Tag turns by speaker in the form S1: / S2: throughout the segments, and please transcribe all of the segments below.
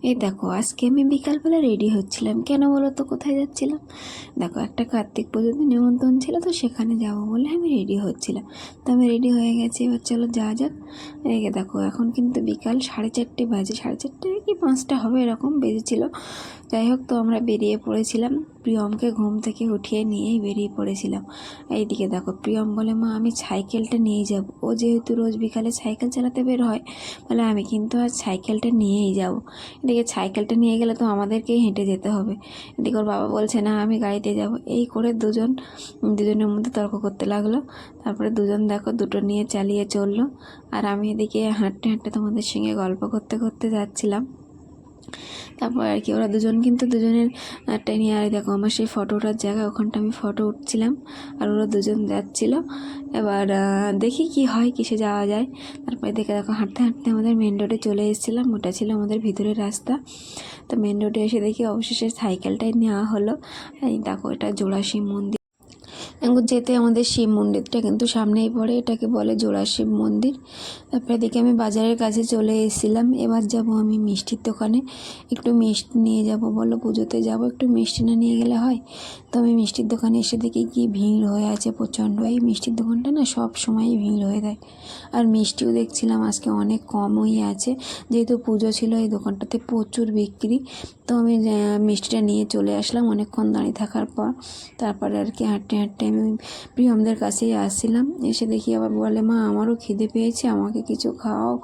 S1: এই দেখো আজকে আমি বিকালবেলা রেডি হচ্ছিলাম। কেন বলো তো কোথায় যাচ্ছিলাম? দেখো একটা কার্তিক পুজোতে নিমন্ত্রণ ছিল, তো সেখানে যাব বলে আমি রেডি হচ্ছিলাম। তো আমি রেডি হয়ে গেছি, এবার চলো যাওয়া যাক। এই দেখো এখন কিন্তু বিকাল 4:30 বাজে, 4:30 কি 5টা হবে এরকম বেজেছিল। যাই হোক, তো আমরা বেরিয়ে পড়েছিলাম। প্রিয়মকে ঘুম থেকে উঠিয়ে নিয়েই বেরিয়ে পড়েছিলাম। এইদিকে দেখো প্রিয়ম বলে, মা আমি সাইকেলটা নিয়ে যাব। ও যেহেতু রোজ বিকালে সাইকেল চালাতে বের হয়, বলে আমি কিন্তু আজ সাইকেলটা নিয়েই যাব। এদিকে সাইকেলটা নিয়ে গেলে তো আমাদেরকেই হেঁটে যেতে হবে। এদিকে ওর বাবা বলছে না আমি গাড়িতে যাব। এই করে দুজনের মধ্যে তর্ক করতে লাগলো। তারপরে দুজন দেখো দুটো নিয়ে চালিয়ে চললো, আর আমি এদিকে হাঁটতে হাঁটতে তোমাদের সঙ্গে গল্প করতে করতে যাচ্ছিলাম। তারপর আর কি ওরা দুজন কিন্তু দুজনের টেনে, আর দেখো আমার সেই ফটো ওঠার জায়গা, ওখানটা আমি ফটো উঠছিলাম আর ওরা দুজন যাচ্ছিলো। এবার দেখি কি হয়, কিসে যাওয়া যায়। তারপরে দেখো হাঁটতে হাঁটতে আমাদের মেন রোডে চলে এসেছিলাম। ওটা ছিল আমাদের ভিতরের রাস্তা। তো মেন রোডে এসে দেখি অবশেষে সাইকেলটাই নেওয়া হলো। এই দেখো এটা জোড়া শিব মন্দির। যেতে আমাদের শিব মন্দিরটা কিন্তু সামনেই পড়ে, এটাকে বলে জোড়া শিব মন্দির। তারপরে দেখি আমি বাজারের কাছে চলে এসেছিলাম। এবার যাব আমি মিষ্টির দোকানে, একটু মিষ্টি নিয়ে যাব। বলো পুজোতে যাব, একটু মিষ্টি না নিয়ে গেলে হয়? তো আমি মিষ্টির দোকানে এসে দেখি কি ভিড় হয়ে আছে প্রচণ্ড। এই মিষ্টির দোকানটা না সব সময়ই ভিড় হয়ে যায়। আর মিষ্টিও দেখছিলাম আজকে অনেক কমই আছে, যেহেতু পুজো ছিল এই দোকানটাতে প্রচুর বিক্রি। তো আমি মিষ্টিটা নিয়ে চলে আসলাম অনেকক্ষণ দাঁড়িয়ে থাকার পর। তারপরে আর কি হাঁটতে হাঁটতে আমি প্রিয়মদের কাছেই আসছিলাম। এসে দেখি আবার বলে, মা আমারও খিদে পেয়েছে, আমাকে কিছু খাওয়াও।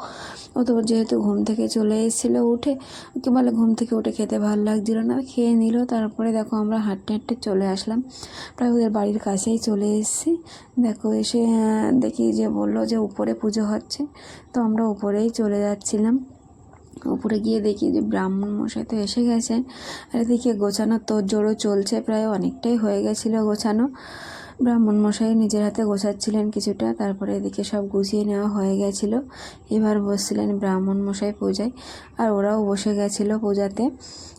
S1: ও তো যেহেতু ঘুম থেকে চলে এসেছিলো উঠে, ওকে বলে ঘুম থেকে উঠে খেতে ভালো লাগছিলো না, খেয়ে নিল। তারপরে দেখো আমরা হাঁটতে হাঁটতে চলে আসলাম, প্রায় ওদের বাড়ির কাছেই চলে এসেছি। দেখো এসে দেখি যে বললো যে উপরে পুজো হচ্ছে, তো আমরা উপরেই চলে যাচ্ছিলাম। উপরে গিয়ে দেখি যে ব্রাহ্মণ মশাই তো এসে গেছেন। আর এদিকে গোছানোর তোড়জোড়ও চলছে, প্রায় অনেকটাই হয়ে গেছিলো গোছানো। ব্রাহ্মণ মশাই নিজের হাতে গোছাচ্ছিলেন কিছুটা। তারপরে এদিকে সব গুছিয়ে নেওয়া হয়ে গেছিলো। এবার বসছিলেন ব্রাহ্মণ মশাই পূজায়, আর ওরাও বসে গেছিলো পূজাতে।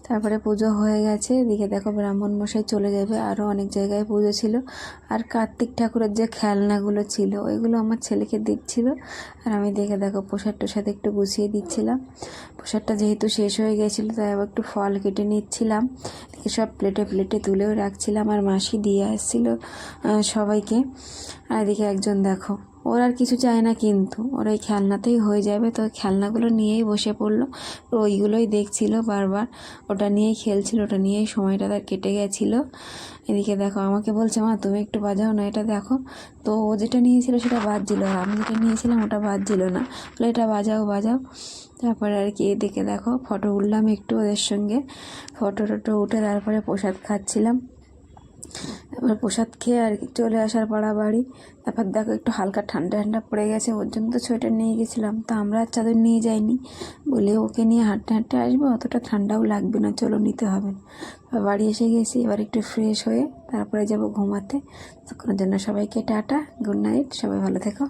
S1: তারপরে পুজো হয়ে গেছে। এদিকে দেখো ব্রাহ্মণ মশাই চলে যাবে, আরও অনেক জায়গায় পুজো ছিল। আর কার্তিক ঠাকুরের যে খেলনাগুলো ছিল ওইগুলো আমার ছেলেকে দিচ্ছিল, আর আমি দেখো প্রসাদ টোসাদ একটু গুছিয়ে দিচ্ছিলাম। প্রসাদটা যেহেতু শেষ হয়ে গেছিলো, তাই আবার একটু ফল কেটে নিচ্ছিলাম। সব প্লেটে প্লেটে তুলেও রাখছিলাম, আর মাসি দিয়ে আসছিলো সবাইকে। আর এদিকে একজন দেখো, ওর আর কিছু চায় না, কিন্তু ওর ওই খেলনাতেই হয়ে যাবে, তো খেলনাগুলো নিয়েই বসে পড়লো। ওইগুলোই দেখছিল বারবার, ওটা নিয়েই খেলছিল, ওটা নিয়েই সময়টা তার কেটে গেছিলো। এদিকে দেখো আমাকে বলছে, মা তুমি একটু বাজাও না, এটা দেখো। তো ও যেটা নিয়েছিল সেটা বাজছিল, আর আমি যেটা নিয়েছিলাম ওটা বাজছিল না, বলে এটা বাজাও বাজাও। তারপরে আর কি এদিকে দেখো ফটো উঠলাম একটু ওদের সঙ্গে, ফটো টটো উঠে তারপরে প্রসাদ খাচ্ছিলাম। তারপর প্রসাদ খেয়ে আর কি চলে আসার পাড়া বাড়ি। তারপর দেখো একটু হালকা ঠান্ডা ঠান্ডা পড়ে গেছে, ওর জন্য তো সোয়েটার নিয়ে গেছিলাম, তো আমরা আর চাদর নিয়ে যাইনি, বলে ওকে নিয়ে হাঁটতে হাঁটতে আসবো, অতটা ঠান্ডাও লাগবে না, চলো নিতে হবে না। বাড়ি এসে গেছি, এবার একটু ফ্রেশ হয়ে তারপরে যাব ঘুমাতে। তখনের জন্য সবাইকে টাটা, গুড নাইট, সবাই ভালো থেকো।